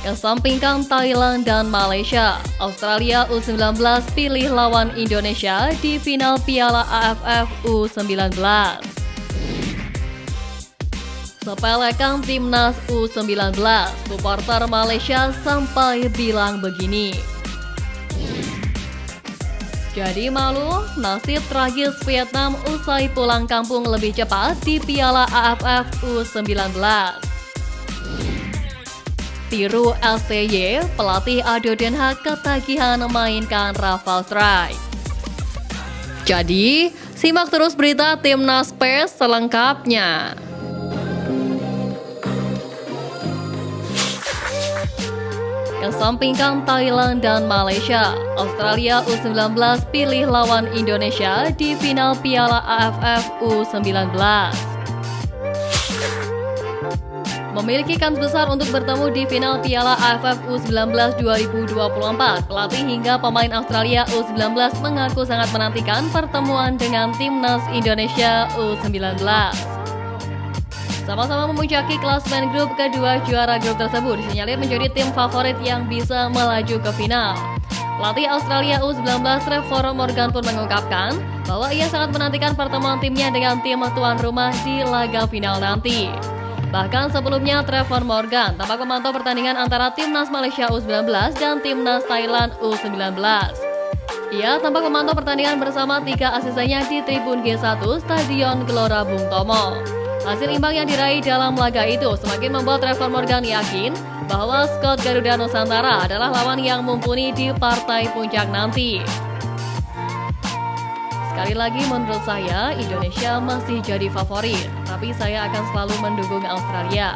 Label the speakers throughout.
Speaker 1: Kesampingkan Thailand dan Malaysia, Australia U19 pilih lawan Indonesia di final Piala AFF U19. Sepelekan timnas U19, supporter Malaysia sampai bilang begini. Jadi malu, nasib tragis Vietnam usai pulang kampung lebih cepat di Piala AFF U19. Tiru STY, pelatih Ado Den Haag ketagihan memainkan Rafale Strike. Jadi, simak terus berita Timnas PES selengkapnya. Kesampingkan Thailand dan Malaysia, Australia U19 pilih lawan Indonesia di final Piala AFF U19. Memiliki kans besar untuk bertemu di final Piala AFF U19 2024, pelatih hingga pemain Australia U19 mengaku sangat menantikan pertemuan dengan timnas Indonesia U19. Sama-sama memuncaki klasemen grup, kedua juara grup tersebut disinyalir menjadi tim favorit yang bisa melaju ke final. Pelatih Australia U19 Trevor Morgan pun mengungkapkan bahwa ia sangat menantikan pertemuan timnya dengan tim tuan rumah di laga final nanti. Bahkan sebelumnya Trevor Morgan tampak memantau pertandingan antara timnas Malaysia U19 dan timnas Thailand U19. Ia tampak memantau pertandingan bersama 3 asistennya di tribun G1 Stadion Gelora Bung Tomo. Hasil imbang yang diraih dalam laga itu semakin membuat Trevor Morgan yakin bahwa skuad Garuda Nusantara adalah lawan yang mumpuni di partai puncak nanti. Sekali lagi menurut saya, Indonesia masih jadi favorit, tapi saya akan selalu mendukung Australia.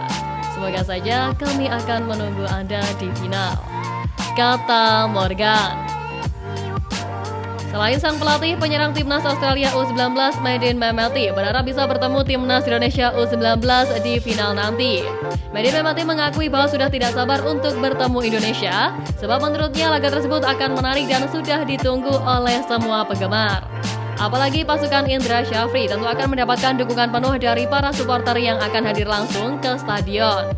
Speaker 1: Semoga saja kami akan menunggu Anda di final, kata Morgan. Selain sang pelatih, penyerang timnas Australia U19 Maiden Memeti berharap bisa bertemu timnas Indonesia U19 di final nanti. Maiden Memeti mengakui bahwa sudah tidak sabar untuk bertemu Indonesia, sebab menurutnya laga tersebut akan menarik dan sudah ditunggu oleh semua penggemar. Apalagi pasukan Indra Syafri tentu akan mendapatkan dukungan penuh dari para supporter yang akan hadir langsung ke stadion.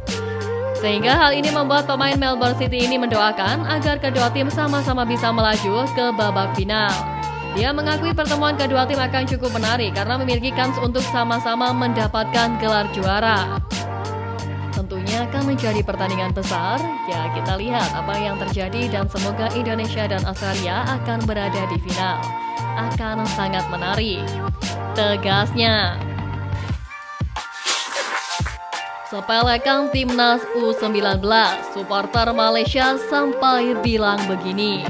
Speaker 1: Sehingga hal ini membuat pemain Melbourne City ini mendoakan agar kedua tim sama-sama bisa melaju ke babak final. Dia mengakui pertemuan kedua tim akan cukup menarik karena memiliki kans untuk sama-sama mendapatkan gelar juara. Tentunya akan menjadi pertandingan besar, ya kita lihat apa yang terjadi dan semoga Indonesia dan Australia akan berada di final. Akan sangat menarik, tegasnya. Sepelekan timnas U19, supporter Malaysia sampai bilang begini.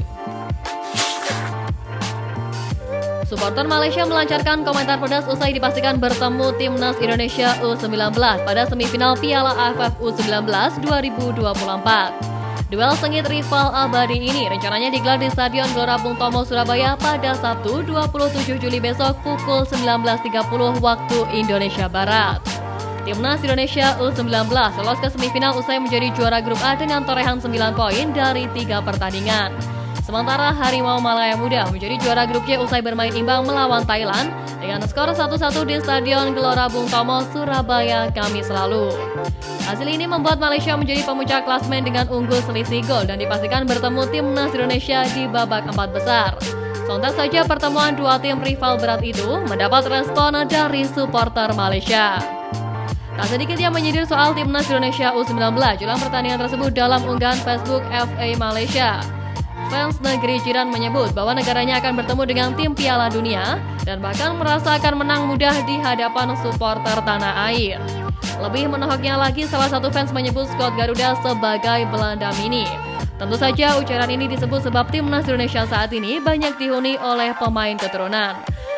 Speaker 1: Supporter Malaysia melancarkan komentar pedas usai dipastikan bertemu timnas Indonesia U19 pada semifinal Piala AFF U19 2024. Duel sengit rival abadi ini rencananya digelar di Stadion Gelora Bung Tomo, Surabaya pada Sabtu 27 Juli besok pukul 19.30 waktu Indonesia Barat. Timnas Indonesia U19 lolos ke semifinal usai menjadi juara grup A dengan torehan 9 poin dari 3 pertandingan. Sementara Harimau Malaya Muda menjadi juara grup C usai bermain imbang melawan Thailand dengan skor 1-1 di Stadion Gelora Bung Tomo, Surabaya, Kamis lalu. Hasil ini membuat Malaysia menjadi pemuncak klasemen dengan unggul selisih gol dan dipastikan bertemu timnas Indonesia di babak 4 besar. Sontak saja pertemuan dua tim rival berat itu mendapat respon dari supporter Malaysia. Tak sedikit yang menyindir soal timnas Indonesia U19 jelang pertandingan tersebut dalam unggahan Facebook FA Malaysia. Fans negeri jiran menyebut bahwa negaranya akan bertemu dengan tim Piala Dunia dan bahkan merasa akan menang mudah di hadapan supporter tanah air. Lebih menohoknya lagi, salah satu fans menyebut skuad Garuda sebagai Belanda mini. Tentu saja ucapan ini disebut sebab timnas Indonesia saat ini banyak dihuni oleh pemain keturunan.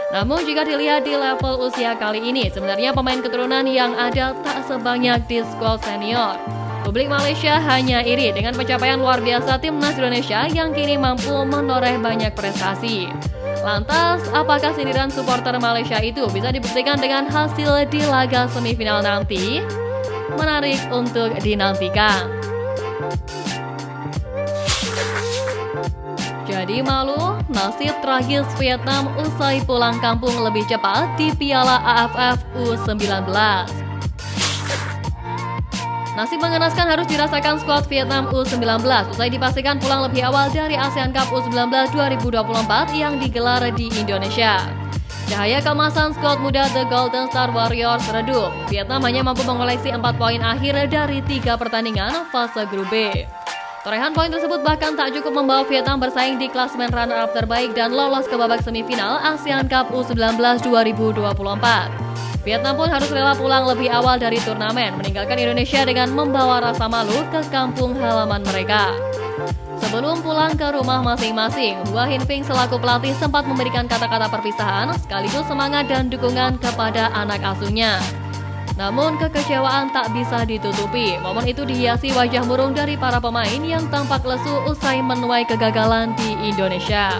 Speaker 1: Namun jika dilihat di level usia kali ini, sebenarnya pemain keturunan yang ada tak sebanyak di skuad senior. Publik Malaysia hanya iri dengan pencapaian luar biasa timnas Indonesia yang kini mampu menoreh banyak prestasi. Lantas, apakah sindiran supporter Malaysia itu bisa dibuktikan dengan hasil di laga semifinal nanti? Menarik untuk dinantikan. Jadi malu, nasib tragis Vietnam usai pulang kampung lebih cepat di Piala AFF U19. Nasib mengenaskan harus dirasakan skuad Vietnam U19 usai dipastikan pulang lebih awal dari ASEAN Cup U19 2024 yang digelar di Indonesia. Cahaya keemasan skuad muda The Golden Star Warriors redup. Vietnam hanya mampu mengoleksi 4 poin akhir dari 3 pertandingan fase grup B. Torehan poin tersebut bahkan tak cukup membawa Vietnam bersaing di klasemen runner-up terbaik dan lolos ke babak semifinal ASEAN Cup U19 2024. Vietnam pun harus rela pulang lebih awal dari turnamen, meninggalkan Indonesia dengan membawa rasa malu ke kampung halaman mereka. Sebelum pulang ke rumah masing-masing, Hua Hinfeng selaku pelatih sempat memberikan kata-kata perpisahan sekaligus semangat dan dukungan kepada anak asuhnya. Namun kekecewaan tak bisa ditutupi. Momen itu dihiasi wajah murung dari para pemain yang tampak lesu usai menuai kegagalan di Indonesia.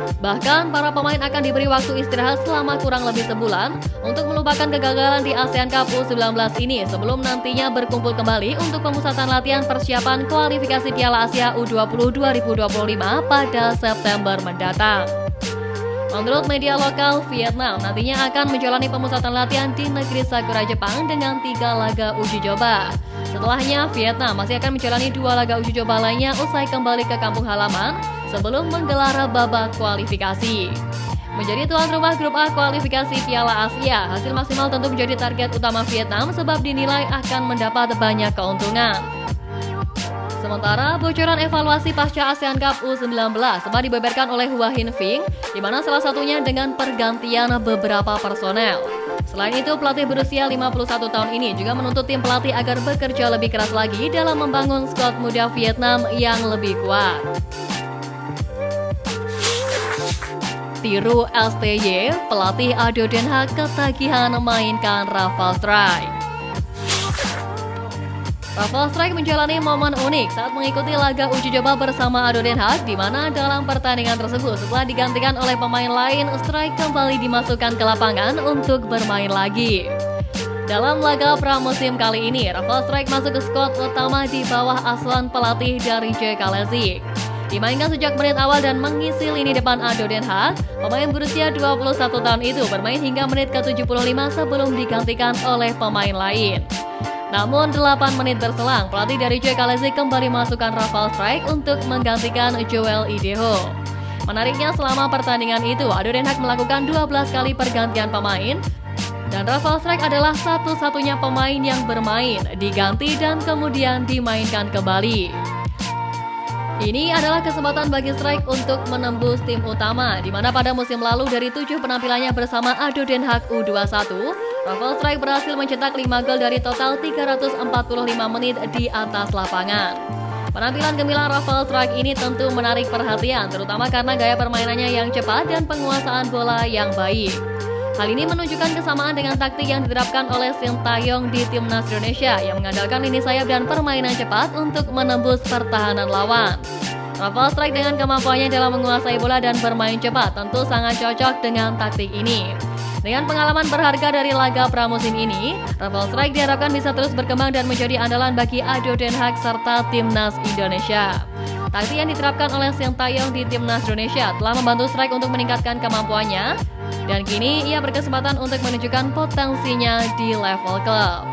Speaker 1: Bahkan para pemain akan diberi waktu istirahat selama kurang lebih sebulan untuk melupakan kegagalan di ASEAN Cup U19 ini sebelum nantinya berkumpul kembali untuk pemusatan latihan persiapan kualifikasi Piala Asia U20 2025 pada September mendatang. Menurut media lokal, Vietnam nantinya akan menjalani pemusatan latihan di negeri Sakura Jepang dengan 3 laga uji coba. Setelahnya, Vietnam masih akan menjalani 2 laga uji coba lainnya usai kembali ke kampung halaman sebelum menggelar babak kualifikasi. Menjadi tuan rumah grup A kualifikasi Piala Asia, hasil maksimal tentu menjadi target utama Vietnam sebab dinilai akan mendapat banyak keuntungan. Sementara bocoran evaluasi pasca ASEAN Cup U19 sempat dibeberkan oleh Hua Hinfeng, di mana salah satunya dengan pergantian beberapa personel. Selain itu, pelatih berusia 51 tahun ini juga menuntut tim pelatih agar bekerja lebih keras lagi dalam membangun skuad muda Vietnam yang lebih kuat. Tiru STY, pelatih ADO Den Haag ketagihan memainkan Rafael Strijk. Rafael Strijk menjalani momen unik saat mengikuti laga uji coba bersama ADO Den Haag, di mana dalam pertandingan tersebut setelah digantikan oleh pemain lain, Strijk kembali dimasukkan ke lapangan untuk bermain lagi. Dalam laga pramusim kali ini, Rafael Strijk masuk ke skuad utama di bawah asuhan pelatih dari J. Kalezic. Dimainkan sejak menit awal dan mengisi lini depan ADO Den Haag, pemain berusia 21 tahun itu bermain hingga menit ke-75 sebelum digantikan oleh pemain lain. Namun 8 menit berselang, pelatih dari J. Kalezic kembali masukkan Rafael Strijk untuk menggantikan Joel Ideho. Menariknya, selama pertandingan itu, ADO Den Haag melakukan 12 kali pergantian pemain, dan Rafael Strijk adalah satu-satunya pemain yang bermain, diganti dan kemudian dimainkan kembali. Ini adalah kesempatan bagi Strijk untuk menembus tim utama, di mana pada musim lalu dari 7 penampilannya bersama ADO Den Haag U21, Rafael Strijk berhasil mencetak 5 gol dari total 345 menit di atas lapangan. Penampilan gemilang Rafael Strijk ini tentu menarik perhatian, terutama karena gaya permainannya yang cepat dan penguasaan bola yang baik. Hal ini menunjukkan kesamaan dengan taktik yang diterapkan oleh Sintayong di timnas Indonesia yang mengandalkan lini sayap dan permainan cepat untuk menembus pertahanan lawan. Rafael Strijk dengan kemampuannya dalam menguasai bola dan bermain cepat tentu sangat cocok dengan taktik ini. Dengan pengalaman berharga dari laga pramusim ini, Rafael Strijk diharapkan bisa terus berkembang dan menjadi andalan bagi ADO Den Haag serta timnas Indonesia. Taktik yang diterapkan oleh Sintayong di timnas Indonesia telah membantu Strijk untuk meningkatkan kemampuannya, dan kini ia berkesempatan untuk menunjukkan potensinya di level klub.